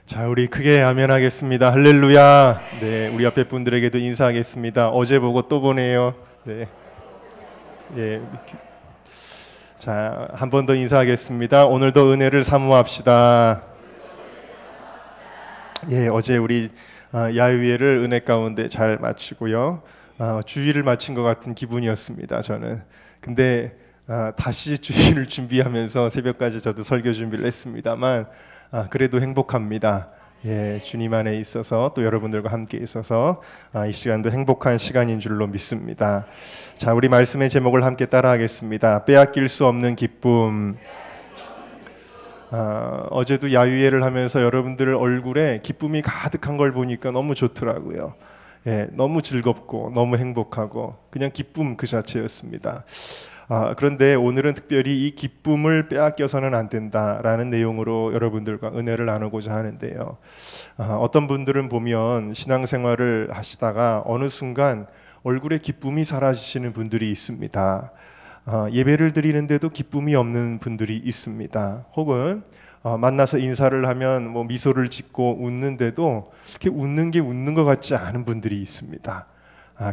자, 우리 크게 아멘하겠습니다. 할렐루야. 네, 우리 앞에 분들에게도 인사하겠습니다. 어제 보고 또 보네요. 네, 예. 자, 한 번 더 인사하겠습니다. 오늘도 은혜를 사모합시다. 예, 어제 우리 야유회를 은혜 가운데 잘 마치고요. 주일을 마친 것 같은 기분이었습니다. 저는. 근데 다시 주일을 준비하면서 새벽까지 저도 설교 준비를 했습니다만 그래도 행복합니다. 예, 주님 안에 있어서 또 여러분들과 함께 있어서 이 시간도 행복한 시간인 줄로 믿습니다. 자, 우리 말씀의 제목을 함께 따라하겠습니다. 빼앗길 수 없는 기쁨. 어제도 야유회를 하면서 여러분들 얼굴에 기쁨이 가득한 걸 보니까 너무 좋더라고요. 예, 너무 즐겁고 너무 행복하고 그냥 기쁨 그 자체였습니다. 그런데 오늘은 특별히 이 기쁨을 빼앗겨서는 안 된다라는 내용으로 여러분들과 은혜를 나누고자 하는데요. 어떤 분들은 보면 신앙생활을 하시다가 어느 순간 얼굴에 기쁨이 사라지시는 분들이 있습니다. 예배를 드리는데도 기쁨이 없는 분들이 있습니다. 혹은 만나서 인사를 하면 뭐 미소를 짓고 웃는데도 이렇게 웃는 게 웃는 것 같지 않은 분들이 있습니다.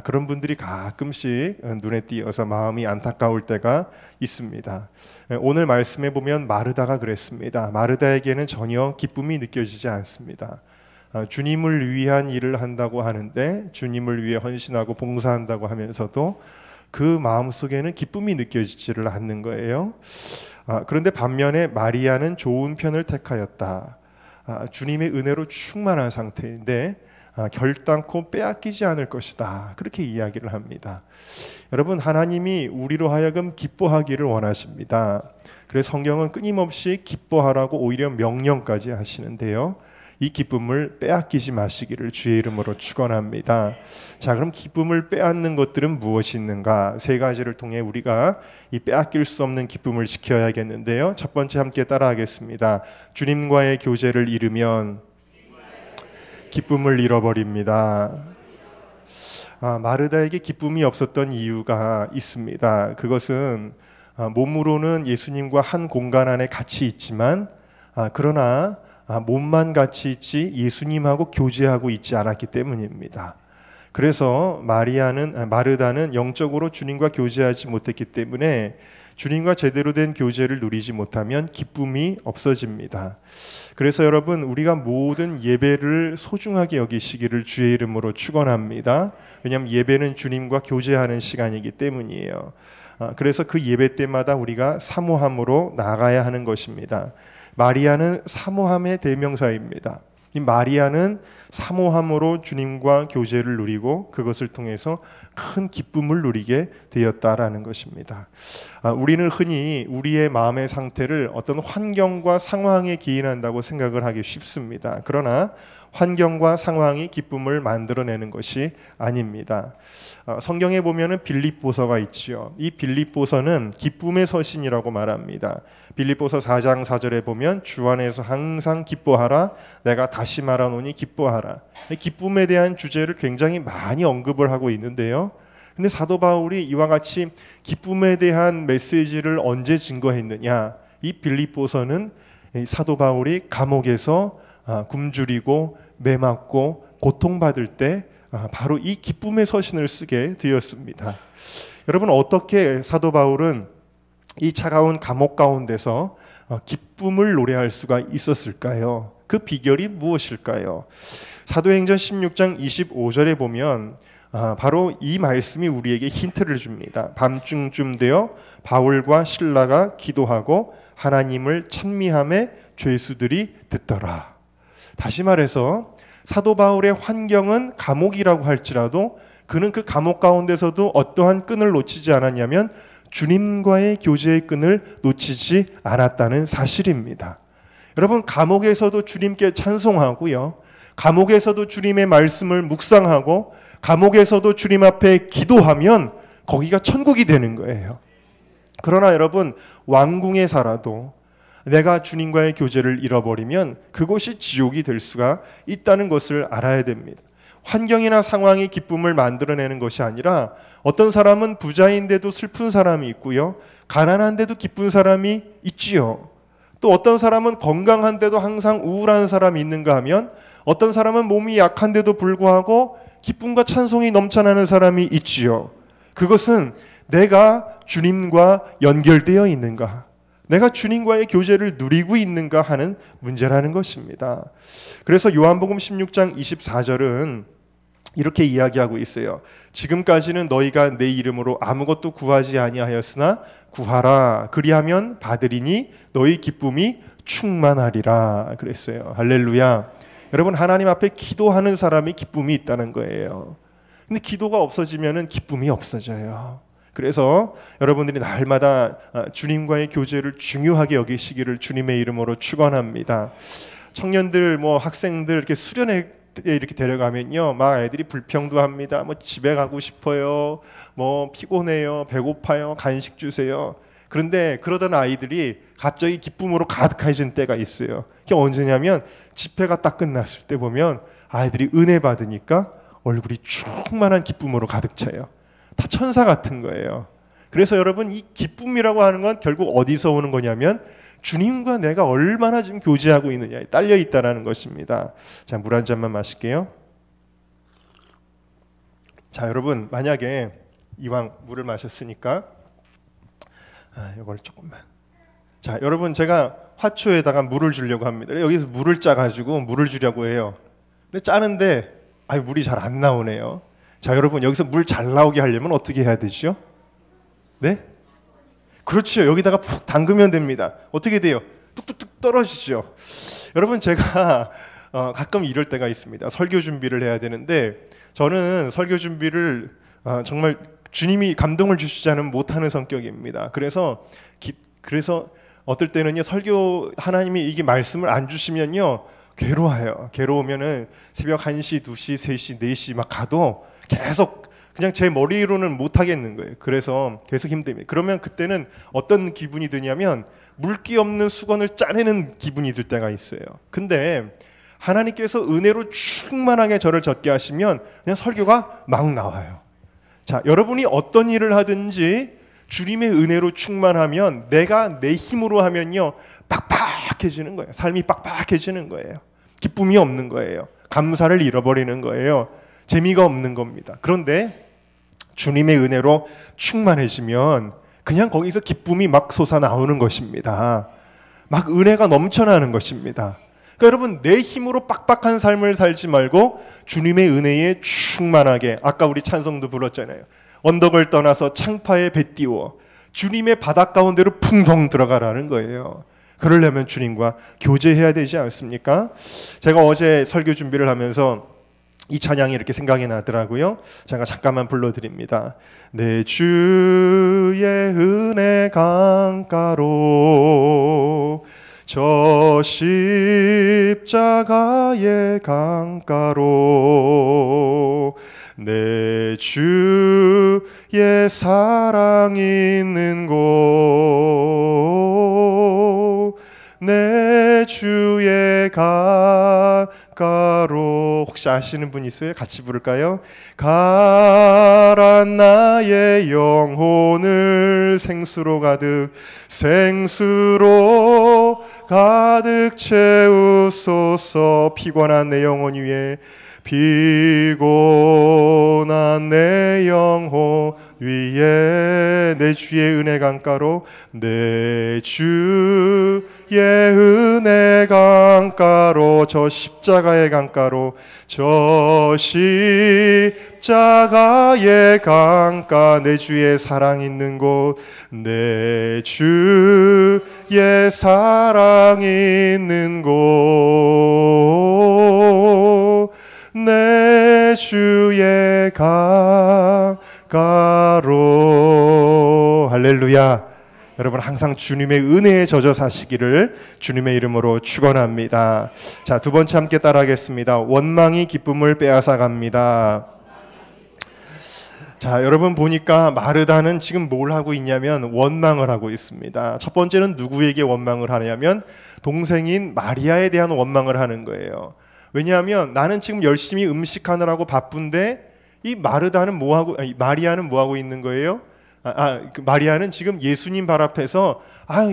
그런 분들이 가끔씩 눈에 띄어서 마음이 안타까울 때가 있습니다. 오늘 말씀에 보면 마르다가 그랬습니다. 마르다에게는 전혀 기쁨이 느껴지지 않습니다. 주님을 위한 일을 한다고 하는데 주님을 위해 헌신하고 봉사한다고 하면서도 그 마음속에는 기쁨이 느껴지지를 않는 거예요. 그런데 반면에 마리아는 좋은 편을 택하였다. 주님의 은혜로 충만한 상태인데 결단코 빼앗기지 않을 것이다. 그렇게 이야기를 합니다. 여러분, 하나님이 우리로 하여금 기뻐하기를 원하십니다. 그래서 성경은 끊임없이 기뻐하라고 오히려 명령까지 하시는데요. 이 기쁨을 빼앗기지 마시기를 주의 이름으로 축원합니다. 자, 그럼 기쁨을 빼앗는 것들은 무엇이 있는가? 세 가지를 통해 우리가 이 빼앗길 수 없는 기쁨을 지켜야겠는데요. 첫 번째 함께 따라하겠습니다. 주님과의 교제를 잃으면 기쁨을 잃어버립니다. 마르다에게 기쁨이 없었던 이유가 있습니다. 그것은 몸으로는 예수님과 한 공간 안에 같이 있지만 그러나 몸만 같이 있지 예수님하고 교제하고 있지 않았기 때문입니다. 그래서 마르다는 영적으로 주님과 교제하지 못했기 때문에 주님과 제대로 된 교제를 누리지 못하면 기쁨이 없어집니다. 그래서 여러분, 우리가 모든 예배를 소중하게 여기시기를 주의 이름으로 축원합니다. 왜냐하면 예배는 주님과 교제하는 시간이기 때문이에요. 그래서 그 예배 때마다 우리가 사모함으로 나아가야 하는 것입니다. 마리아는 사모함의 대명사입니다. 이 마리아는 사모함으로 주님과 교제를 누리고 그것을 통해서 큰 기쁨을 누리게 되었다라는 것입니다. 우리는 흔히 우리의 마음의 상태를 어떤 환경과 상황에 기인한다고 생각을 하기 쉽습니다. 그러나 환경과 상황이 기쁨을 만들어내는 것이 아닙니다. 성경에 보면은 빌립보서가 있지요. 이 빌립보서는 기쁨의 서신이라고 말합니다. 빌립보서 4장 4절에 보면 주 안에서 항상 기뻐하라. 내가 다시 말하노니 기뻐하라. 기쁨에 대한 주제를 굉장히 많이 언급을 하고 있는데요. 근데 사도 바울이 이와 같이 기쁨에 대한 메시지를 언제 증거했느냐? 이 빌립보서는 사도 바울이 감옥에서 굶주리고 매맞고 고통받을 때 바로 이 기쁨의 서신을 쓰게 되었습니다. 여러분, 어떻게 사도 바울은 이 차가운 감옥 가운데서 기쁨을 노래할 수가 있었을까요? 그 비결이 무엇일까요? 사도행전 16장 25절에 보면 바로 이 말씀이 우리에게 힌트를 줍니다. 밤중쯤 되어 바울과 실라가 기도하고 하나님을 찬미하며 죄수들이 듣더라. 다시 말해서 사도 바울의 환경은 감옥이라고 할지라도 그는 그 감옥 가운데서도 어떠한 끈을 놓치지 않았냐면 주님과의 교제의 끈을 놓치지 않았다는 사실입니다. 여러분, 감옥에서도 주님께 찬송하고요, 감옥에서도 주님의 말씀을 묵상하고 감옥에서도 주님 앞에 기도하면 거기가 천국이 되는 거예요. 그러나 여러분, 왕궁에 살아도 내가 주님과의 교제를 잃어버리면 그것이 지옥이 될 수가 있다는 것을 알아야 됩니다. 환경이나 상황이 기쁨을 만들어내는 것이 아니라 어떤 사람은 부자인데도 슬픈 사람이 있고요, 가난한데도 기쁜 사람이 있지요. 또 어떤 사람은 건강한데도 항상 우울한 사람이 있는가 하면 어떤 사람은 몸이 약한데도 불구하고 기쁨과 찬송이 넘쳐나는 사람이 있지요. 그것은 내가 주님과 연결되어 있는가, 내가 주님과의 교제를 누리고 있는가 하는 문제라는 것입니다. 그래서 요한복음 16장 24절은 이렇게 이야기하고 있어요. 지금까지는 너희가 내 이름으로 아무것도 구하지 아니하였으나 구하라, 그리하면 받으리니 너희 기쁨이 충만하리라 그랬어요. 할렐루야. 여러분, 하나님 앞에 기도하는 사람이 기쁨이 있다는 거예요. 근데 기도가 없어지면은 기쁨이 없어져요. 그래서 여러분들이 날마다 주님과의 교제를 중요하게 여기시기를 주님의 이름으로 축원합니다. 청년들, 학생들 이렇게 수련회 이렇게 데려가면요, 막 애들이 불평도 합니다. 집에 가고 싶어요, 피곤해요, 배고파요, 간식 주세요. 그런데 그러던 아이들이 갑자기 기쁨으로 가득해진 때가 있어요. 그게 언제냐면 집회가 딱 끝났을 때 보면 아이들이 은혜 받으니까 얼굴이 충만한 기쁨으로 가득 차요. 다 천사 같은 거예요. 그래서 여러분, 이 기쁨이라고 하는 건 결국 어디서 오는 거냐면 주님과 내가 얼마나 지금 교제하고 있느냐에 딸려 있다라는 것입니다. 자, 물 한 잔만 마실게요. 자, 여러분, 만약에 이왕 물을 마셨으니까 이걸 조금만. 자, 여러분, 제가 화초에다가 물을 주려고 합니다. 여기서 물을 짜가지고 물을 주려고 해요. 근데 짜는데 물이 잘 안 나오네요. 자, 여러분, 여기서 물 잘 나오게 하려면 어떻게 해야 되죠? 네? 그렇죠. 여기다가 푹 담그면 됩니다. 어떻게 돼요? 뚝뚝뚝 떨어지죠. 여러분, 제가 가끔 이럴 때가 있습니다. 설교 준비를 해야 되는데 저는 설교 준비를 정말 주님이 감동을 주시지 않으면 못하는 성격입니다. 그래서 어떨 때는요, 설교 하나님이 이게 말씀을 안 주시면요 괴로워요. 괴로우면은 새벽 1시, 2시, 3시, 4시 막 가도 계속 그냥 제 머리로는 못 하겠는 거예요. 그래서 계속 힘듭니다. 그러면 그때는 어떤 기분이 드냐면 물기 없는 수건을 짜내는 기분이 들 때가 있어요. 근데 하나님께서 은혜로 충만하게 저를 젖게 하시면 그냥 설교가 막 나와요. 자, 여러분이 어떤 일을 하든지 주님의 은혜로 충만하면 내가 내 힘으로 하면요 빡빡해지는 거예요. 삶이 빡빡해지는 거예요. 기쁨이 없는 거예요. 감사를 잃어버리는 거예요. 재미가 없는 겁니다. 그런데 주님의 은혜로 충만해지면 그냥 거기서 기쁨이 막 솟아나오는 것입니다. 막 은혜가 넘쳐나는 것입니다. 그러니까 여러분, 내 힘으로 빡빡한 삶을 살지 말고 주님의 은혜에 충만하게, 아까 우리 찬송도 불렀잖아요. 언덕을 떠나서 창파에 배 띄워 주님의 바닷 가운데로 풍덩 들어가라는 거예요. 그러려면 주님과 교제해야 되지 않습니까? 제가 어제 설교 준비를 하면서 이 찬양이 이렇게 생각이 나더라고요. 제가 잠깐만 불러드립니다. 내 주의 은혜 강가로, 저 십자가의 강가로, 내 주의 사랑 있는 곳, 내 주의 가까로. 혹시 아시는 분 있어요? 같이 부를까요? 가라 나의 영혼을 생수로 가득 채우소서. 피곤한 내 영혼 위에, 피곤한 내 영혼 위에, 내 주의 은혜 강가로, 내 주의 은혜 강가로, 저 십자가의 강가로, 저 십자가의 강가, 내 주의 사랑 있는 곳, 내 주의 사랑 있는 곳, 내 주의 가까로. 할렐루야. 여러분, 항상 주님의 은혜에 젖어 사시기를 주님의 이름으로 축원합니다. 자, 두 번째 함께 따라하겠습니다. 원망이 기쁨을 빼앗아 갑니다. 자, 여러분 보니까 마르다는 지금 뭘 하고 있냐면 원망을 하고 있습니다. 첫 번째는 누구에게 원망을 하냐면 동생인 마리아에 대한 원망을 하는 거예요. 왜냐하면 나는 지금 열심히 음식하느라고 바쁜데 이 마리아는 뭐 하고 있는 거예요? 그 마리아는 지금 예수님 발 앞에서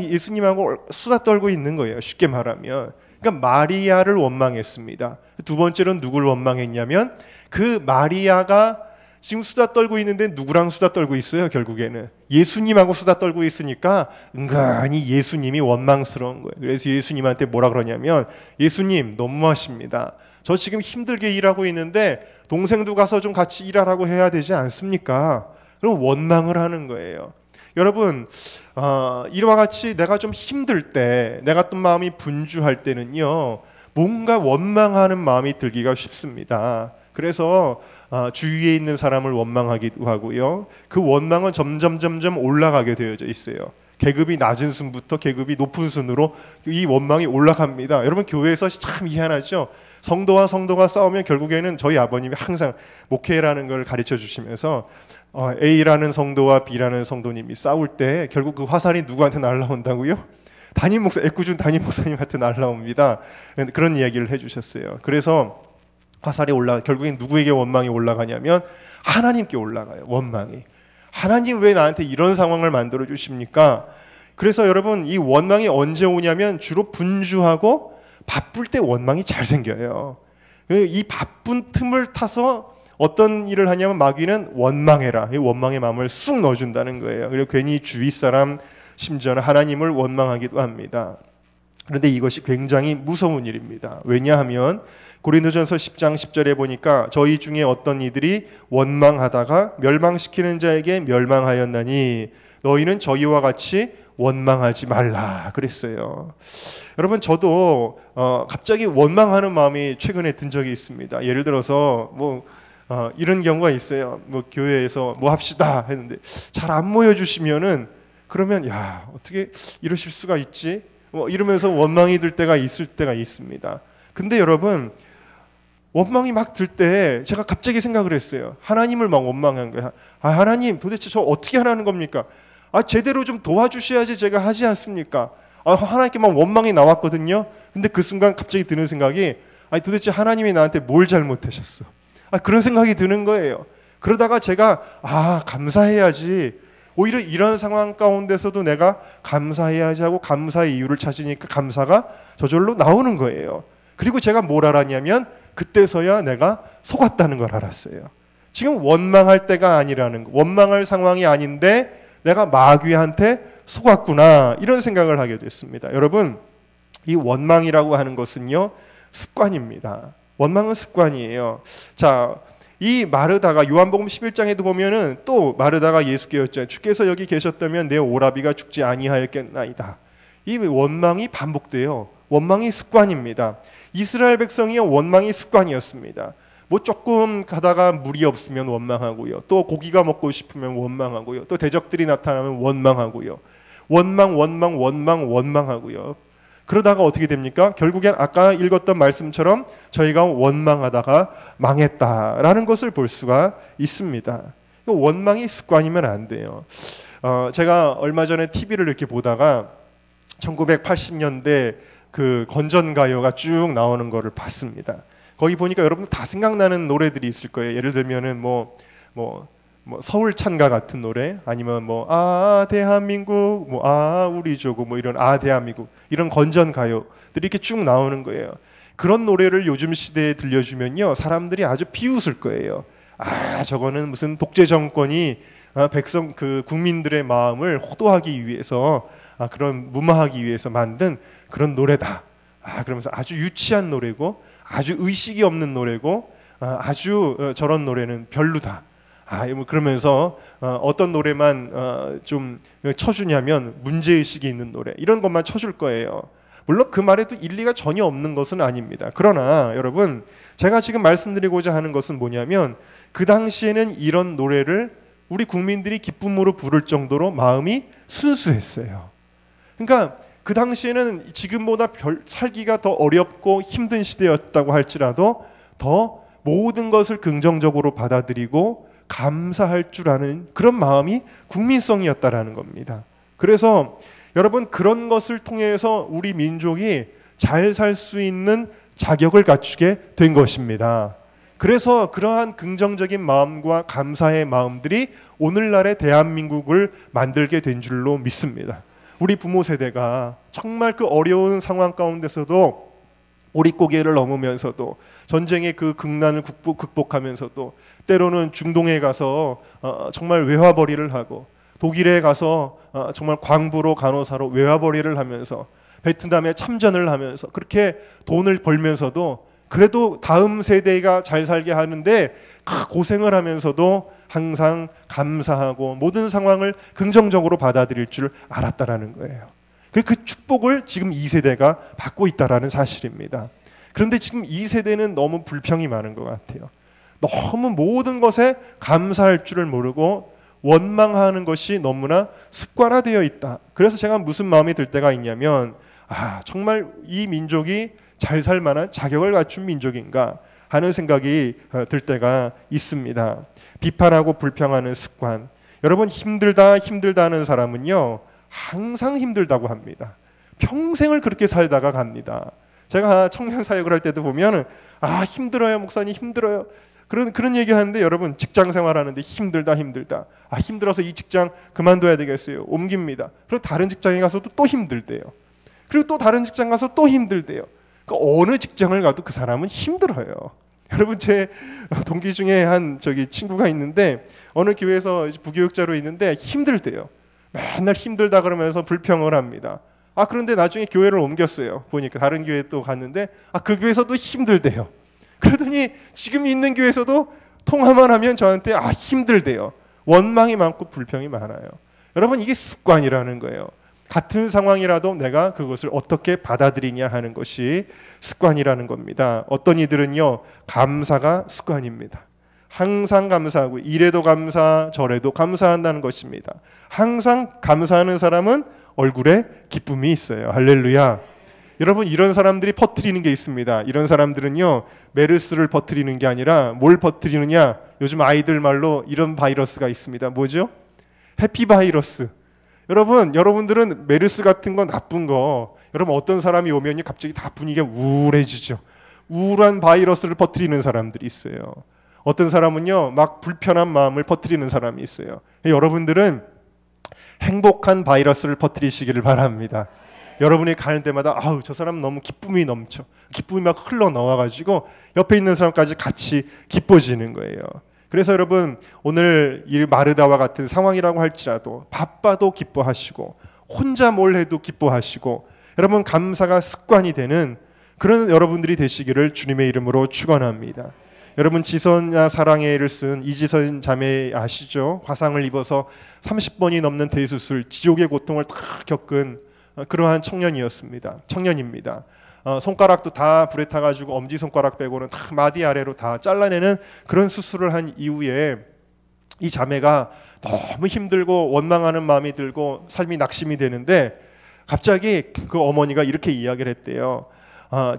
예수님하고 수다 떨고 있는 거예요. 쉽게 말하면. 그러니까 마리아를 원망했습니다. 두 번째로는 누구를 원망했냐면 그 마리아가 지금 수다 떨고 있는데 누구랑 수다 떨고 있어요? 결국에는 예수님하고 수다 떨고 있으니까 은근히 예수님이 원망스러운 거예요. 그래서 예수님한테 뭐라 그러냐면, 예수님 너무하십니다. 저 지금 힘들게 일하고 있는데 동생도 가서 좀 같이 일하라고 해야 되지 않습니까? 그리고 원망을 하는 거예요. 여러분, 이와 같이 내가 좀 힘들 때, 내가 또 마음이 분주할 때는요, 뭔가 원망하는 마음이 들기가 쉽습니다. 그래서 주위에 있는 사람을 원망하기도 하고요. 그 원망은 점점 올라가게 되어져 있어요. 계급이 낮은 순부터 계급이 높은 순으로 이 원망이 올라갑니다. 여러분, 교회에서 참 희한하죠. 성도와 성도가 싸우면 결국에는 저희 아버님이 항상 목회라는 걸 가르쳐 주시면서 A라는 성도와 B라는 성도님이 싸울 때 결국 그 화살이 누구한테 날라온다고요? 애꿎은 담임 목사님한테 날라옵니다. 그런 이야기를 해주셨어요. 그래서 화살이 결국엔 누구에게 원망이 올라가냐면 하나님께 올라가요. 원망이. 하나님 왜 나한테 이런 상황을 만들어 주십니까? 그래서 여러분, 이 원망이 언제 오냐면 주로 분주하고 바쁠 때 원망이 잘 생겨요. 이 바쁜 틈을 타서 어떤 일을 하냐면 마귀는 원망해라, 이 원망의 마음을 쑥 넣어준다는 거예요. 그리고 괜히 주위 사람, 심지어는 하나님을 원망하기도 합니다. 그런데 이것이 굉장히 무서운 일입니다. 왜냐하면 고린도전서 10장 10절에 보니까 저희 중에 어떤 이들이 원망하다가 멸망시키는 자에게 멸망하였나니 너희는 저희와 같이 원망하지 말라 그랬어요. 여러분, 저도 갑자기 원망하는 마음이 최근에 든 적이 있습니다. 예를 들어서 이런 경우가 있어요. 교회에서 뭐 합시다 했는데 잘 안 모여주시면은, 그러면 어떻게 이러실 수가 있지? 이러면서 원망이 들 때가 있습니다. 근데 여러분, 원망이 막 들 때 제가 갑자기 생각을 했어요. 하나님을 막 원망한 거야. 하나님 도대체 저 어떻게 하라는 겁니까? 제대로 좀 도와주셔야지 제가 하지 않습니까? 하나님께 막 원망이 나왔거든요. 근데 그 순간 갑자기 드는 생각이, 도대체 하나님이 나한테 뭘 잘못하셨어? 그런 생각이 드는 거예요. 그러다가 제가 감사해야지, 오히려 이런 상황 가운데서도 내가 감사해야지 하고 감사의 이유를 찾으니까 감사가 저절로 나오는 거예요. 그리고 제가 뭘 알았냐면 그때서야 내가 속았다는 걸 알았어요. 지금 원망할 때가 아니라는 거, 원망할 상황이 아닌데 내가 마귀한테 속았구나, 이런 생각을 하게 됐습니다. 여러분, 이 원망이라고 하는 것은요, 습관입니다. 원망은 습관이에요. 자, 이 마르다가 요한복음 11장에도 보면은 또 마르다가 예수께 여쭤요. 주께서 여기 계셨다면 내 오라비가 죽지 아니하였겠나이다. 이 원망이 반복돼요. 원망이 습관입니다. 이스라엘 백성이 원망이 습관이었습니다. 조금 가다가 물이 없으면 원망하고요. 또 고기가 먹고 싶으면 원망하고요. 또 대적들이 나타나면 원망하고요. 원망하고요. 그러다가 어떻게 됩니까? 결국엔 아까 읽었던 말씀처럼 저희가 원망하다가 망했다라는 것을 볼 수가 있습니다. 원망이 습관이면 안 돼요. 제가 얼마 전에 TV를 이렇게 보다가 1980년대 그 건전가요가 쭉 나오는 거를 봤습니다. 거기 보니까 여러분들 다 생각나는 노래들이 있을 거예요. 예를 들면은 서울 찬가 같은 노래, 아니면 대한민국, 우리 조국, 이런 대한민국, 이런 건전 가요들이 이렇게 쭉 나오는 거예요. 그런 노래를 요즘 시대에 들려주면요, 사람들이 아주 비웃을 거예요. 저거는 무슨 독재 정권이 국민들의 마음을 호도하기 위해서, 그런 무마하기 위해서 만든 그런 노래다. 그러면서 아주 유치한 노래고, 아주 의식이 없는 노래고, 아주 저런 노래는 별로다. 그러면서 어떤 노래만 좀 쳐주냐면 문제의식이 있는 노래, 이런 것만 쳐줄 거예요. 물론 그 말에도 일리가 전혀 없는 것은 아닙니다. 그러나 여러분, 제가 지금 말씀드리고자 하는 것은 뭐냐면, 그 당시에는 이런 노래를 우리 국민들이 기쁨으로 부를 정도로 마음이 순수했어요. 그러니까 그 당시에는 지금보다 살기가 더 어렵고 힘든 시대였다고 할지라도 더 모든 것을 긍정적으로 받아들이고 감사할 줄 아는 그런 마음이 국민성이었다라는 겁니다. 그래서 여러분, 그런 것을 통해서 우리 민족이 잘 살 수 있는 자격을 갖추게 된 것입니다. 그래서 그러한 긍정적인 마음과 감사의 마음들이 오늘날의 대한민국을 만들게 된 줄로 믿습니다. 우리 부모 세대가 정말 그 어려운 상황 가운데서도 오릿고개를 넘으면서도 전쟁의 그 극난을 극복하면서도 때로는 중동에 가서 정말 외화벌이를 하고 독일에 가서 정말 광부로 간호사로 외화벌이를 하면서 베트남에 참전을 하면서 그렇게 돈을 벌면서도 그래도 다음 세대가 잘 살게 하는데 고생을 하면서도 항상 감사하고 모든 상황을 긍정적으로 받아들일 줄 알았다라는 거예요. 그 축복을 지금 2세대가 받고 있다라는 사실입니다. 그런데 지금 2세대는 너무 불평이 많은 것 같아요. 너무 모든 것에 감사할 줄을 모르고 원망하는 것이 너무나 습관화되어 있다. 그래서 제가 무슨 마음이 들 때가 있냐면 정말 이 민족이 잘 살 만한 자격을 갖춘 민족인가 하는 생각이 들 때가 있습니다. 비판하고 불평하는 습관. 여러분 힘들다 하는 사람은요 항상 힘들다고 합니다. 평생을 그렇게 살다가 갑니다. 제가 청년 사역을 할 때도 보면 힘들어요 목사님 힘들어요. 그런 얘기 하는데 여러분 직장 생활하는데 힘들다 힘들어서 이 직장 그만둬야 되겠어요. 옮깁니다. 그리고 다른 직장에 가서도 또 힘들대요. 그리고 또 다른 직장 가서 또 힘들대요. 어느 직장을 가도 그 사람은 힘들어요. 여러분 제 동기 중에 한 친구가 있는데 어느 교회에서 부교육자로 있는데 힘들대요. 맨날 힘들다 그러면서 불평을 합니다. 그런데 나중에 교회를 옮겼어요. 보니까 다른 교회에 또 갔는데 그 교회에서도 힘들대요. 그러더니 지금 있는 교회에서도 통화만 하면 저한테 힘들대요. 원망이 많고 불평이 많아요. 여러분 이게 습관이라는 거예요. 같은 상황이라도 내가 그것을 어떻게 받아들이냐 하는 것이 습관이라는 겁니다. 어떤 이들은요 감사가 습관입니다. 항상 감사하고 이래도 감사 저래도 감사한다는 것입니다. 항상 감사하는 사람은 얼굴에 기쁨이 있어요. 할렐루야. 여러분 이런 사람들이 퍼뜨리는 게 있습니다. 이런 사람들은요 메르스를 퍼뜨리는 게 아니라 뭘 퍼뜨리느냐, 요즘 아이들 말로 이런 바이러스가 있습니다. 뭐죠? 해피바이러스. 여러분들은 메르스 같은 거 나쁜 거, 여러분 어떤 사람이 오면요 갑자기 다 분위기가 우울해지죠. 우울한 바이러스를 퍼뜨리는 사람들이 있어요. 어떤 사람은요 막 불편한 마음을 퍼뜨리는 사람이 있어요. 여러분들은 행복한 바이러스를 퍼뜨리시기를 바랍니다. 여러분이 가는 때마다 저 사람 너무 기쁨이 넘쳐, 기쁨이 막 흘러나와가지고 옆에 있는 사람까지 같이 기뻐지는 거예요. 그래서 여러분 오늘 이 마르다와 같은 상황이라고 할지라도 바빠도 기뻐하시고 혼자 뭘 해도 기뻐하시고 여러분 감사가 습관이 되는 그런 여러분들이 되시기를 주님의 이름으로 축원합니다. 여러분 지선야 사랑의 애를 쓴 이지선 자매 아시죠? 화상을 입어서 30번이 넘는 대수술, 지옥의 고통을 다 겪은 그러한 청년입니다. 손가락도 다 불에 타가지고 엄지손가락 빼고는 다 마디 아래로 다 잘라내는 그런 수술을 한 이후에 이 자매가 너무 힘들고 원망하는 마음이 들고 삶이 낙심이 되는데 갑자기 그 어머니가 이렇게 이야기를 했대요.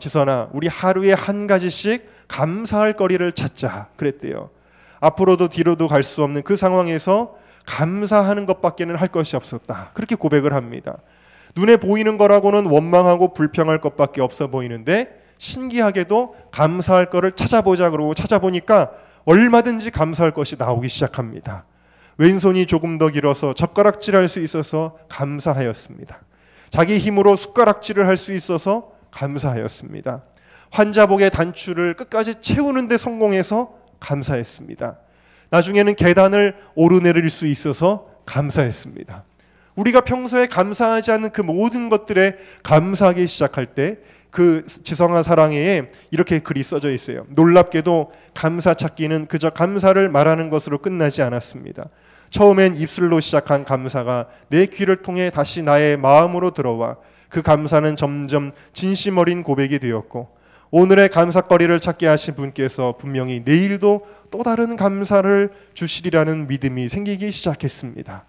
지선아, 우리 하루에 한 가지씩 감사할 거리를 찾자 그랬대요. 앞으로도 뒤로도 갈 수 없는 그 상황에서 감사하는 것밖에는 할 것이 없었다. 그렇게 고백을 합니다. 눈에 보이는 거라고는 원망하고 불평할 것밖에 없어 보이는데 신기하게도 감사할 거를 찾아보자 그러고 찾아보니까 얼마든지 감사할 것이 나오기 시작합니다. 왼손이 조금 더 길어서 젓가락질할 수 있어서 감사하였습니다. 자기 힘으로 숟가락질을 할 수 있어서 감사하였습니다. 환자복의 단추를 끝까지 채우는 데 성공해서 감사했습니다. 나중에는 계단을 오르내릴 수 있어서 감사했습니다. 우리가 평소에 감사하지 않는 그 모든 것들에 감사하기 시작할 때 그 지성한 사랑에 이렇게 글이 써져 있어요. 놀랍게도 감사 찾기는 그저 감사를 말하는 것으로 끝나지 않았습니다. 처음엔 입술로 시작한 감사가 내 귀를 통해 다시 나의 마음으로 들어와 그 감사는 점점 진심 어린 고백이 되었고 오늘의 감사거리를 찾게 하신 분께서 분명히 내일도 또 다른 감사를 주시리라는 믿음이 생기기 시작했습니다.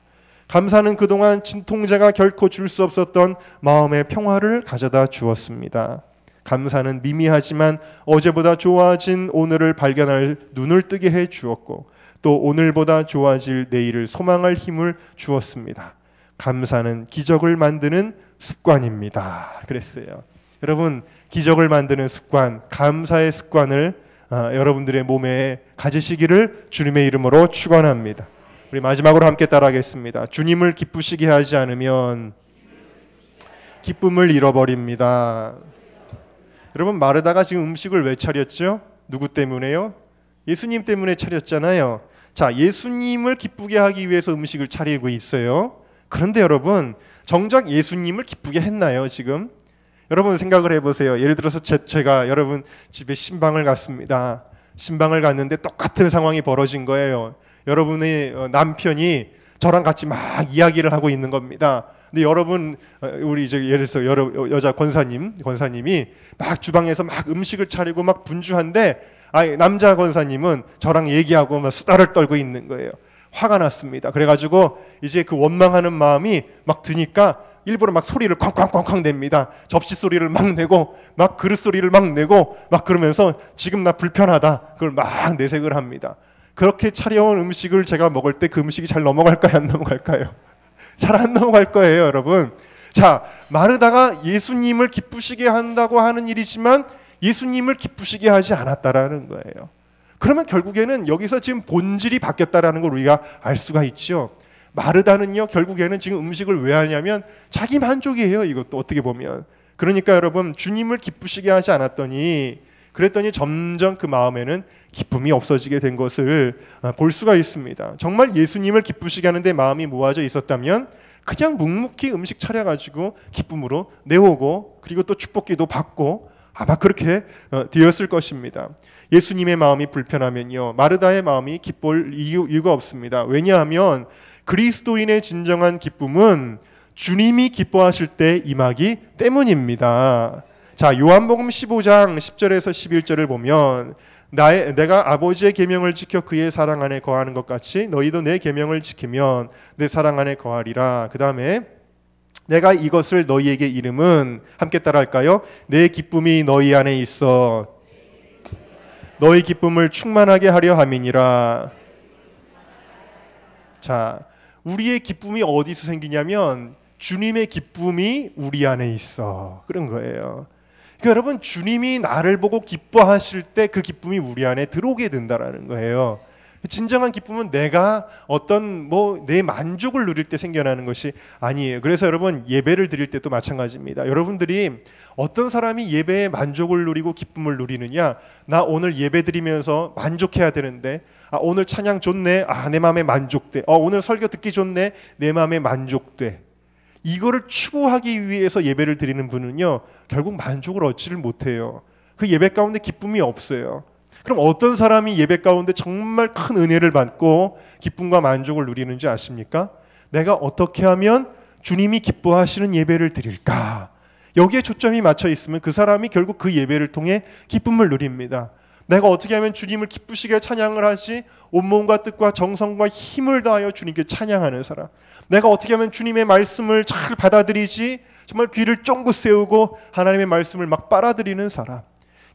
감사는 그동안 진통제가 결코 줄 수 없었던 마음의 평화를 가져다 주었습니다. 감사는 미미하지만 어제보다 좋아진 오늘을 발견할 눈을 뜨게 해 주었고 또 오늘보다 좋아질 내일을 소망할 힘을 주었습니다. 감사는 기적을 만드는 습관입니다. 그랬어요. 여러분 기적을 만드는 습관, 감사의 습관을 여러분들의 몸에 가지시기를 주님의 이름으로 축원합니다. 우리 마지막으로 함께 따라하겠습니다. 주님을 기쁘시게 하지 않으면 기쁨을 잃어버립니다. 여러분, 마르다가 지금 음식을 왜 차렸죠? 누구 때문에요? 예수님 때문에 차렸잖아요. 자, 예수님을 기쁘게 하기 위해서 음식을 차리고 있어요. 그런데 여러분, 정작 예수님을 기쁘게 했나요, 지금? 여러분 생각을 해보세요. 예를 들어서 제가 여러분 집에 신방을 갔습니다. 신방을 갔는데 똑같은 상황이 벌어진 거예요. 여러분의 남편이 저랑 같이 막 이야기를 하고 있는 겁니다. 근데 여러분, 우리 이제 예를 들어서 여자 권사님이 막 주방에서 막 음식을 차리고 막 분주한데, 남자 권사님은 저랑 얘기하고 막 수다를 떨고 있는 거예요. 화가 났습니다. 그래가지고 이제 그 원망하는 마음이 막 드니까 일부러 막 소리를 쾅쾅쾅쾅 냅니다. 접시 소리를 막 내고 막 그릇 소리를 막 내고 막 그러면서 지금 나 불편하다, 그걸 막 내색을 합니다. 그렇게 차려온 음식을 제가 먹을 때 그 음식이 잘 넘어갈까요, 안 넘어갈까요? 잘 안 넘어갈 거예요, 여러분. 자, 마르다가 예수님을 기쁘시게 한다고 하는 일이지만 예수님을 기쁘시게 하지 않았다라는 거예요. 그러면 결국에는 여기서 지금 본질이 바뀌었다라는 걸 우리가 알 수가 있죠. 마르다는요, 결국에는 지금 음식을 왜 하냐면 자기 만족이에요. 이것도 어떻게 보면. 그러니까 여러분, 주님을 기쁘시게 하지 않았더니, 그랬더니 점점 그 마음에는 기쁨이 없어지게 된 것을 볼 수가 있습니다. 정말 예수님을 기쁘시게 하는데 마음이 모아져 있었다면 그냥 묵묵히 음식 차려가지고 기쁨으로 내오고, 그리고 또 축복기도 받고 아마 그렇게 되었을 것입니다. 예수님의 마음이 불편하면요, 마르다의 마음이 기쁠 이유가 없습니다. 왜냐하면 그리스도인의 진정한 기쁨은 주님이 기뻐하실 때 임하기 때문입니다. 자, 요한복음 15장 10절에서 11절을 보면 내가 아버지의 계명을 지켜 그의 사랑 안에 거하는 것 같이 너희도 내 계명을 지키면 내 사랑 안에 거하리라. 그 다음에 내가 이것을 너희에게 이름은, 함께 따라할까요? 내 기쁨이 너희 안에 있어 너희 기쁨을 충만하게 하려 함이니라. 자, 우리의 기쁨이 어디서 생기냐면 주님의 기쁨이 우리 안에 있어, 그런 거예요. 그러니까 여러분, 주님이 나를 보고 기뻐하실 때 그 기쁨이 우리 안에 들어오게 된다라는 거예요. 진정한 기쁨은 내가 어떤 내 만족을 누릴 때 생겨나는 것이 아니에요. 그래서 여러분, 예배를 드릴 때도 마찬가지입니다. 여러분들이 어떤 사람이 예배에 만족을 누리고 기쁨을 누리느냐? 나 오늘 예배 드리면서 만족해야 되는데, 오늘 찬양 좋네, 내 마음에 만족돼. 오늘 설교 듣기 좋네, 내 마음에 만족돼. 이거를 추구하기 위해서 예배를 드리는 분은요, 결국 만족을 얻지를 못해요. 그 예배 가운데 기쁨이 없어요. 그럼 어떤 사람이 예배 가운데 정말 큰 은혜를 받고 기쁨과 만족을 누리는지 아십니까? 내가 어떻게 하면 주님이 기뻐하시는 예배를 드릴까? 여기에 초점이 맞춰 있으면 그 사람이 결국 그 예배를 통해 기쁨을 누립니다. 내가 어떻게 하면 주님을 기쁘시게 찬양을 하지? 온몸과 뜻과 정성과 힘을 다하여 주님께 찬양하는 사람. 내가 어떻게 하면 주님의 말씀을 잘 받아들이지? 정말 귀를 쫑긋 세우고 하나님의 말씀을 막 빨아들이는 사람.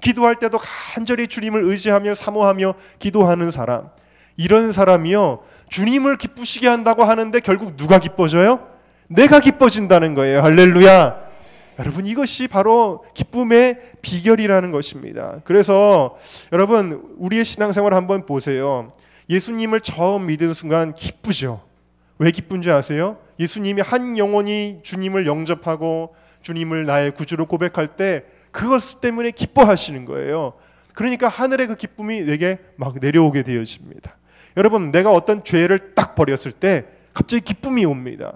기도할 때도 간절히 주님을 의지하며 사모하며 기도하는 사람. 이런 사람이요, 주님을 기쁘시게 한다고 하는데 결국 누가 기뻐져요? 내가 기뻐진다는 거예요. 할렐루야. 여러분, 이것이 바로 기쁨의 비결이라는 것입니다. 그래서 여러분, 우리의 신앙생활을 한번 보세요. 예수님을 처음 믿은 순간 기쁘죠. 왜 기쁜지 아세요? 예수님이 한 영혼이 주님을 영접하고 주님을 나의 구주로 고백할 때 그것 때문에 기뻐하시는 거예요. 그러니까 하늘의 그 기쁨이 내게 막 내려오게 되어집니다. 여러분, 내가 어떤 죄를 딱 버렸을 때 갑자기 기쁨이 옵니다.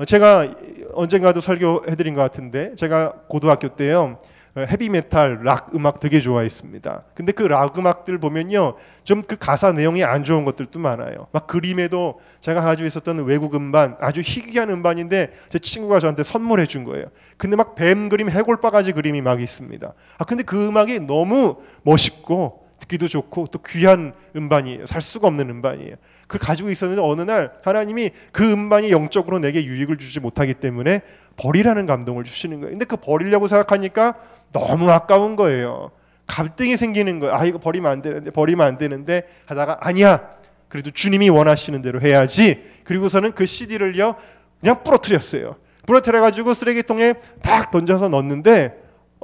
제가 언젠가도 설교해드린 것 같은데, 제가 고등학교 때요, 헤비메탈, 락 음악 되게 좋아했습니다. 근데 그 락 음악들 보면요, 좀 그 가사 내용이 안 좋은 것들도 많아요. 막 그림에도 제가 가지고 있었던 외국 음반, 아주 희귀한 음반인데 제 친구가 저한테 선물해 준 거예요. 근데 막 뱀 그림, 해골바가지 그림이 막 있습니다. 근데 그 음악이 너무 멋있고 듣기도 좋고 또 귀한 음반이에요. 살 수가 없는 음반이에요. 그걸 가지고 있었는데 어느 날 하나님이 그 음반이 영적으로 내게 유익을 주지 못하기 때문에 버리라는 감동을 주시는 거예요. 근데 그 버리려고 생각하니까 너무 아까운 거예요. 갈등이 생기는 거예요. 이거 버리면 안 되는데 하다가 아니야, 그래도 주님이 원하시는 대로 해야지. 그리고서는 그 CD를요 그냥 부러뜨렸어요. 부러뜨려가지고 쓰레기통에 딱 던져서 넣었는데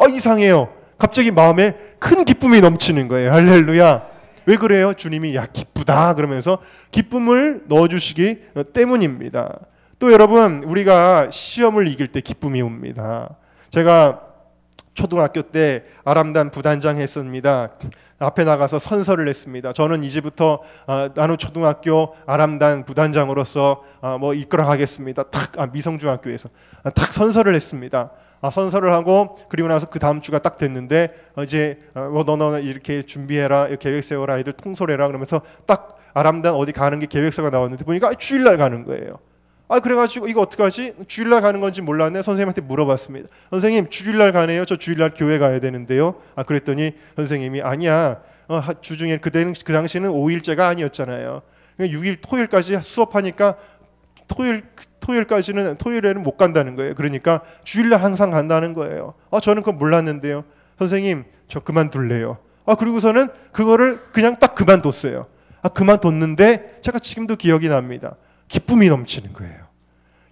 이상해요. 갑자기 마음에 큰 기쁨이 넘치는 거예요. 할렐루야. 왜 그래요? 주님이 야 기쁘다 그러면서 기쁨을 넣어주시기 때문입니다. 또 여러분 우리가 시험을 이길 때 기쁨이 옵니다. 제가 초등학교 때 아람단 부단장 했습니다. 앞에 나가서 선서를 했습니다. 저는 이제부터 나누초등학교 아람단 부단장으로서 이끌어가겠습니다. 미성중학교에서 딱 선서를 했습니다. 선서를 하고 그리고 나서 그 다음 주가 딱 됐는데 이제 너는 이렇게 준비해라, 계획 세워라, 아이들 통솔해라 그러면서 딱 아람단 어디 가는 게 계획서가 나왔는데 보니까 주일날 가는 거예요. 그래가지고 이거 어떡하지? 주일날 가는 건지 몰랐네. 선생님한테 물어봤습니다. 선생님 주일날 가네요. 저 주일날 교회 가야 되는데요. 그랬더니 선생님이 아니야. 주중에 그 당시는 5일째가 아니었잖아요. 6일 토요일까지 수업하니까 토요일에는 못 간다는 거예요. 그러니까 주일날 항상 간다는 거예요. 저는 그건 몰랐는데요. 선생님 저 그만둘래요. 그리고서는 그거를 그냥 딱 그만뒀어요. 그만뒀는데 제가 지금도 기억이 납니다. 기쁨이 넘치는 거예요.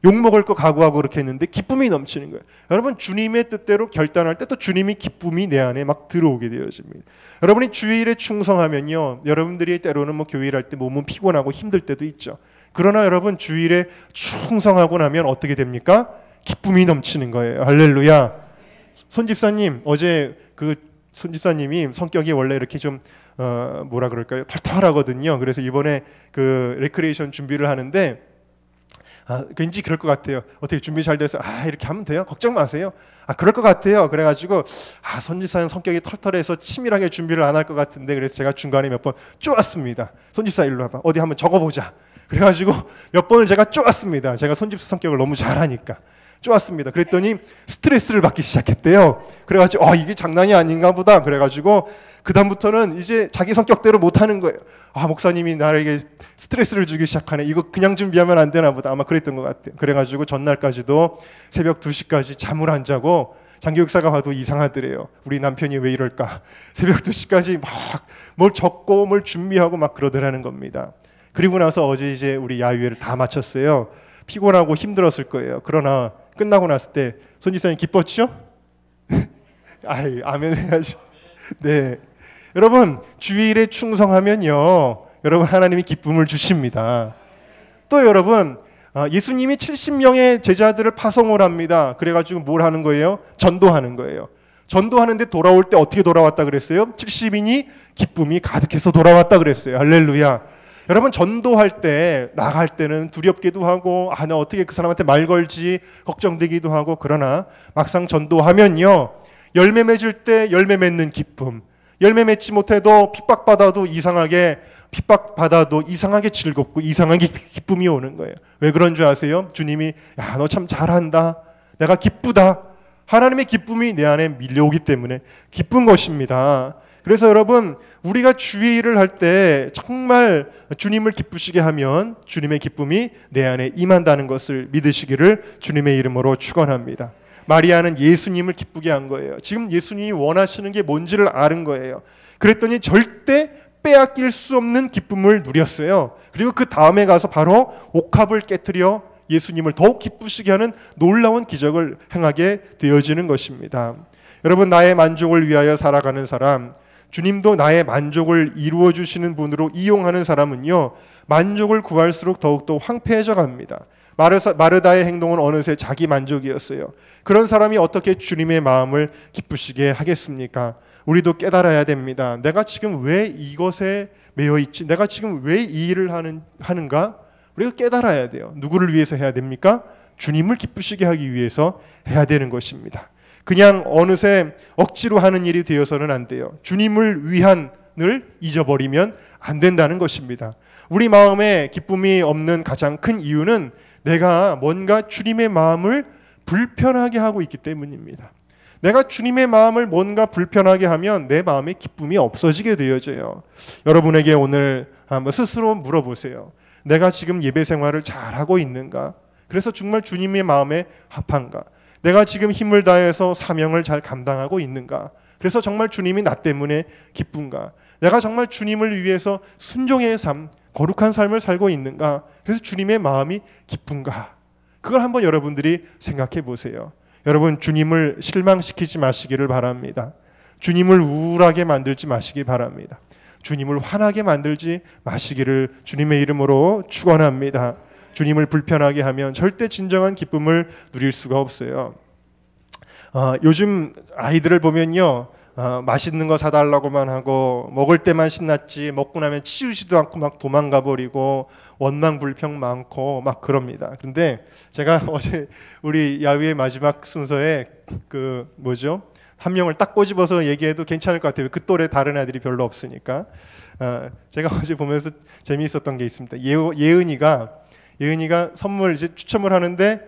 욕먹을 거 각오하고 그렇게 했는데 기쁨이 넘치는 거예요. 여러분 주님의 뜻대로 결단할 때 또 주님이 기쁨이 내 안에 막 들어오게 되어집니다. 여러분이 주일에 충성하면요, 여러분들이 때로는 교회 일할 때 몸은 피곤하고 힘들 때도 있죠. 그러나 여러분 주일에 충성하고 나면 어떻게 됩니까? 기쁨이 넘치는 거예요. 할렐루야. 손집사님 어제 손집사님이 성격이 원래 이렇게 좀 뭐라 그럴까요? 털털하거든요. 그래서 이번에 레크레이션 준비를 하는데 왠지 그럴 것 같아요. 어떻게 준비 잘 돼서 이렇게 하면 돼요? 걱정 마세요. 그럴 것 같아요. 그래가지고 손집사는 성격이 털털해서 치밀하게 준비를 안 할 것 같은데 그래서 제가 중간에 몇 번 쪼았습니다. 손집사 일로 와봐. 어디 한번 적어보자. 그래가지고 몇 번을 제가 쪼았습니다. 제가 손집사 성격을 너무 잘하니까. 좋았습니다. 그랬더니 스트레스를 받기 시작했대요. 그래가지고 이게 장난이 아닌가 보다. 그래가지고 그 다음부터는 이제 자기 성격대로 못하는 거예요. 목사님이 나에게 스트레스를 주기 시작하네. 이거 그냥 준비하면 안 되나 보다. 아마 그랬던 것 같아요. 그래가지고 전날까지도 새벽 2시까지 잠을 안 자고 장교육사가 봐도 이상하더래요. 우리 남편이 왜 이럴까. 새벽 2시까지 막 뭘 적고 뭘 준비하고 막 그러더라는 겁니다. 그리고 나서 어제 이제 우리 야유회를 다 마쳤어요. 피곤하고 힘들었을 거예요. 그러나 끝나고 났을 때 손지사님 기뻤죠? 아멘 해야지. 네, 여러분 주일에 충성하면요, 여러분 하나님이 기쁨을 주십니다. 또 여러분 예수님이 70명의 제자들을 파송을 합니다. 그래가지고 뭘 하는 거예요? 전도하는 거예요. 전도하는데 돌아올 때 어떻게 돌아왔다 그랬어요? 70인이 기쁨이 가득해서 돌아왔다 그랬어요. 할렐루야. 여러분 전도할 때 나갈 때는 두렵기도 하고 나 어떻게 그 사람한테 말 걸지 걱정되기도 하고, 그러나 막상 전도하면요, 열매 맺을 때 열매 맺는 기쁨, 열매 맺지 못해도 핍박받아도 이상하게 즐겁고 이상하게 기쁨이 오는 거예요. 왜 그런 줄 아세요? 주님이 너 참 잘한다, 내가 기쁘다, 하나님의 기쁨이 내 안에 밀려오기 때문에 기쁜 것입니다. 그래서 여러분 우리가 주의 일을 할 때 정말 주님을 기쁘시게 하면 주님의 기쁨이 내 안에 임한다는 것을 믿으시기를 주님의 이름으로 축원합니다. 마리아는 예수님을 기쁘게 한 거예요. 지금 예수님이 원하시는 게 뭔지를 아는 거예요. 그랬더니 절대 빼앗길 수 없는 기쁨을 누렸어요. 그리고 그 다음에 가서 바로 옥합을 깨트려 예수님을 더욱 기쁘시게 하는 놀라운 기적을 행하게 되어지는 것입니다. 여러분 나의 만족을 위하여 살아가는 사람, 주님도 나의 만족을 이루어 주시는 분으로 이용하는 사람은요, 만족을 구할수록 더욱더 황폐해져 갑니다. 마르다의 행동은 어느새 자기 만족이었어요. 그런 사람이 어떻게 주님의 마음을 기쁘시게 하겠습니까? 우리도 깨달아야 됩니다. 내가 지금 왜 이것에 매여 있지? 내가 지금 왜 이 일을 하는가? 우리가 깨달아야 돼요. 누구를 위해서 해야 됩니까? 주님을 기쁘시게 하기 위해서 해야 되는 것입니다. 그냥 어느새 억지로 하는 일이 되어서는 안 돼요. 주님을 위한을 잊어버리면 안 된다는 것입니다. 우리 마음에 기쁨이 없는 가장 큰 이유는 내가 뭔가 주님의 마음을 불편하게 하고 있기 때문입니다. 내가 주님의 마음을 뭔가 불편하게 하면 내 마음에 기쁨이 없어지게 되어져요. 여러분에게 오늘 한번 스스로 물어보세요. 내가 지금 예배 생활을 잘하고 있는가? 그래서 정말 주님의 마음에 합한가? 내가 지금 힘을 다해서 사명을 잘 감당하고 있는가? 그래서 정말 주님이 나 때문에 기쁜가? 내가 정말 주님을 위해서 순종의 삶, 거룩한 삶을 살고 있는가? 그래서 주님의 마음이 기쁜가? 그걸 한번 여러분들이 생각해 보세요. 여러분 주님을 실망시키지 마시기를 바랍니다. 주님을 우울하게 만들지 마시기 바랍니다. 주님을 화나게 만들지 마시기를 주님의 이름으로 축원합니다. 주님을 불편하게 하면 절대 진정한 기쁨을 누릴 수가 없어요. 요즘 아이들을 보면요, 맛있는 거 사달라고만 하고 먹을 때만 신났지 먹고 나면 치우지도 않고 막 도망가 버리고 원망불평 많고 막 그럽니다. 그런데 제가 어제 우리 야유의 마지막 순서에 한 명을 딱 꼬집어서 얘기해도 괜찮을 것 같아요. 그 또래 다른 애들이 별로 없으니까. 제가 어제 보면서 재미있었던 게 있습니다. 예은이가 선물 이제 추첨을 하는데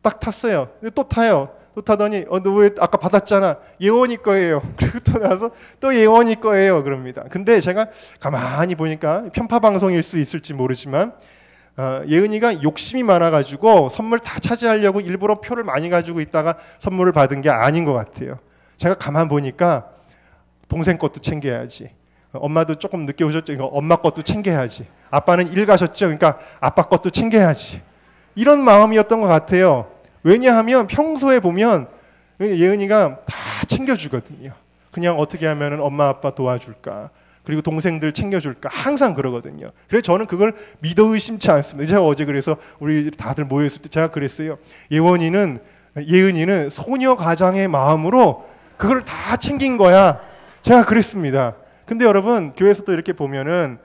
딱 탔어요. 근데 또 타요. 또 타더니 너 왜 아까 받았잖아. 예원이 거예요. 그리고 또 나서 또 예원이 거예요. 그럽니다. 근데 제가 가만히 보니까 편파 방송일 수 있을지 모르지만 예은이가 욕심이 많아가지고 선물 다 차지하려고 일부러 표를 많이 가지고 있다가 선물을 받은 게 아닌 것 같아요. 제가 가만 보니까 동생 것도 챙겨야지. 엄마도 조금 늦게 오셨죠. 이거 엄마 것도 챙겨야지. 아빠는 일 가셨죠. 그러니까 아빠 것도 챙겨야지. 이런 마음이었던 것 같아요. 왜냐하면 평소에 보면 예은이가 다 챙겨주거든요. 그냥 어떻게 하면 엄마 아빠 도와줄까, 그리고 동생들 챙겨줄까 항상 그러거든요. 그래서 저는 그걸 믿어 의심치 않습니다. 제가 어제 그래서 우리 다들 모였을 때 제가 그랬어요. 예은이는 소녀 가장의 마음으로 그걸 다 챙긴 거야. 제가 그랬습니다. 근데 여러분 교회에서도 이렇게 보면은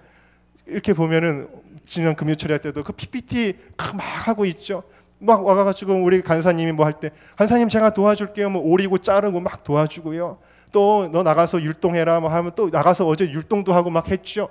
지난 금요철에 할 때도 그 PPT 막 하고 있죠. 막 와가지고 우리 간사님이 뭐 할 때 간사님 제가 도와줄게요. 뭐 오리고 자르고 막 도와주고요. 또 너 나가서 율동해라 뭐 하면 또 나가서 어제 율동도 하고 막 했죠.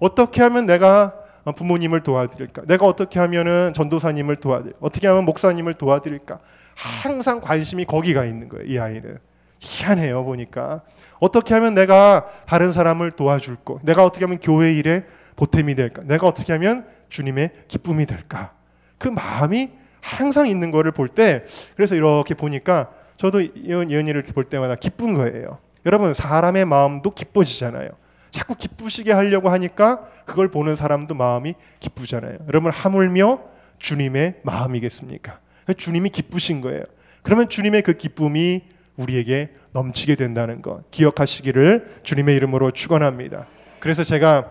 어떻게 하면 내가 부모님을 도와드릴까? 내가 어떻게 하면은 전도사님을 도와드릴까? 어떻게 하면 목사님을 도와드릴까? 항상 관심이 거기가 있는 거예요. 이 아이는. 희한해요. 보니까 어떻게 하면 내가 다른 사람을 도와줄 거, 내가 어떻게 하면 교회 일에 보탬이 될까, 내가 어떻게 하면 주님의 기쁨이 될까, 그 마음이 항상 있는 거를 볼 때, 그래서 이렇게 보니까 저도 예은이를 볼 때마다 기쁜 거예요. 여러분 사람의 마음도 기뻐지잖아요. 자꾸 기쁘시게 하려고 하니까 그걸 보는 사람도 마음이 기쁘잖아요. 여러분 하물며 주님의 마음이겠습니까? 주님이 기쁘신 거예요. 그러면 주님의 그 기쁨이 우리에게 넘치게 된다는 것 기억하시기를 주님의 이름으로 축원합니다. 그래서 제가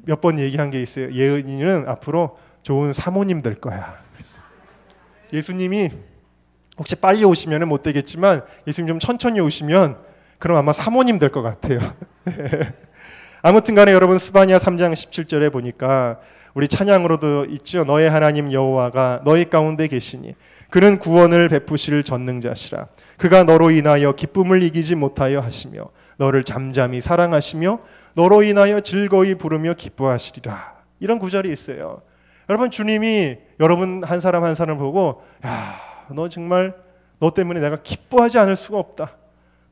몇 번 얘기한 게 있어요. 예은이는 앞으로 좋은 사모님 될 거야. 예수님이 혹시 빨리 오시면 못 되겠지만 예수님 좀 천천히 오시면 그럼 아마 사모님 될 것 같아요. 아무튼 간에 여러분 스바냐 3장 17절에 보니까 우리 찬양으로도 있죠. 너의 하나님 여호와가 너희 가운데 계시니 그는 구원을 베푸실 전능자시라. 그가 너로 인하여 기쁨을 이기지 못하여 하시며 너를 잠잠히 사랑하시며 너로 인하여 즐거이 부르며 기뻐하시리라. 이런 구절이 있어요. 여러분 주님이 여러분 한 사람 한 사람을 보고 야, 너 정말 너 때문에 내가 기뻐하지 않을 수가 없다.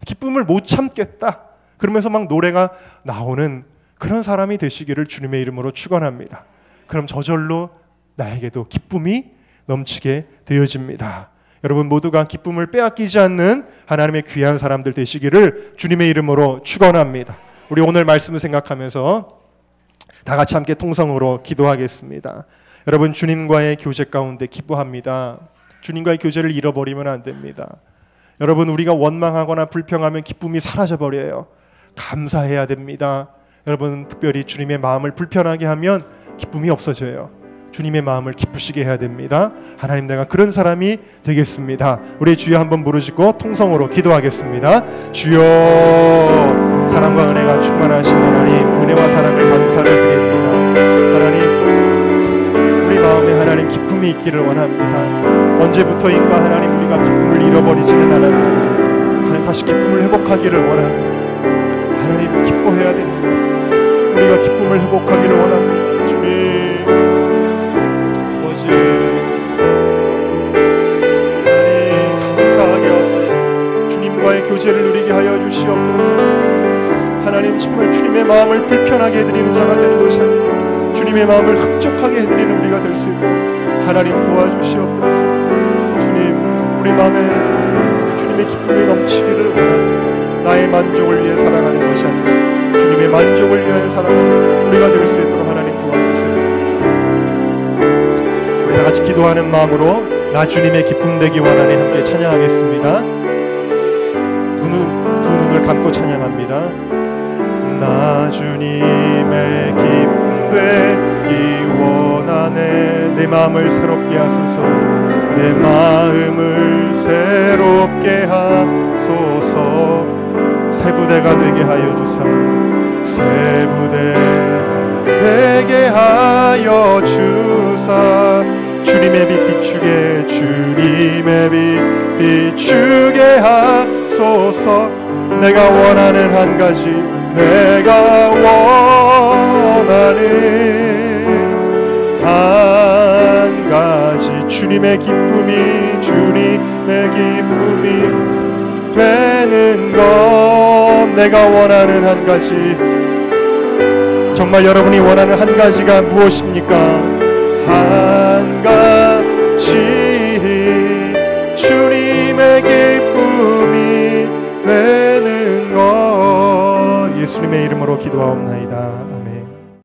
기쁨을 못 참겠다. 그러면서 막 노래가 나오는 그런 사람이 되시기를 주님의 이름으로 축원합니다. 그럼 저절로 나에게도 기쁨이 넘치게 되어집니다. 여러분 모두가 기쁨을 빼앗기지 않는 하나님의 귀한 사람들 되시기를 주님의 이름으로 축원합니다. 우리 오늘 말씀을 생각하면서 다 같이 함께 통성으로 기도하겠습니다. 여러분 주님과의 교제 가운데 기뻐합니다. 주님과의 교제를 잃어버리면 안 됩니다. 여러분 우리가 원망하거나 불평하면 기쁨이 사라져버려요. 감사해야 됩니다. 여러분 특별히 주님의 마음을 불편하게 하면 기쁨이 없어져요. 주님의 마음을 기쁘시게 해야 됩니다. 하나님 내가 그런 사람이 되겠습니다. 우리 주여 한번 부르시고 통성으로 기도하겠습니다. 주여 사랑과 은혜가 충만하신 하나님 은혜와 사랑을 감사를 드립니다. 하나님 우리 마음에 하나님 기쁨이 있기를 원합니다. 언제부터인가 하나님 우리가 기쁨을 잃어버리지는 않았나요? 하나님 다시 기쁨을 회복하기를 원합니다. 하나님 기뻐해야 됩니다. 우리가 기쁨을 회복하기를 원합니다. 주님 아버지 하나님 감사하게 하옵소서. 주님과의 교제를 누리게 하여 주시옵소서. 하나님 정말 주님의 마음을 불편하게 해드리는 자가 되는 것이 아니라 주님의 마음을 흡족하게 해드리는 우리가 될 수 있도록 하나님 도와주시옵소서. 주님 우리 마음에 주님의 기쁨이 넘치기를 원합니다. 나의 만족을 위해 살아가는 것이 아니라 주님의 만족을 위하여 살아가는 우리가 될 수 있도록 하나님 도와주세요. 우리 다 같이 기도하는 마음으로 나 주님의 기쁨 되기 원하니 함께 찬양하겠습니다. 두 눈을 감고 찬양합니다. 나 주님의 기쁨 되기 원하네. 내 마음을 새롭게 하소서. 내 마음을 새롭게 하소서. 새 부대가 되게 하여 주사. 새 부대가 되게 하여 주사. 주님의 빛 비추게, 주님의 빛 비추게 하소서. 내가 원하는 한 가지, 내가 원하는 한 가지, 주님의 기쁨이, 주님의 기쁨이 되는 것. 내가 원하는 한 가지. 정말 여러분이 원하는 한 가지가 무엇입니까? 한 가지, 주님의 기쁨이 되는 것. 예수님의 이름으로 기도하옵나이다. 아멘.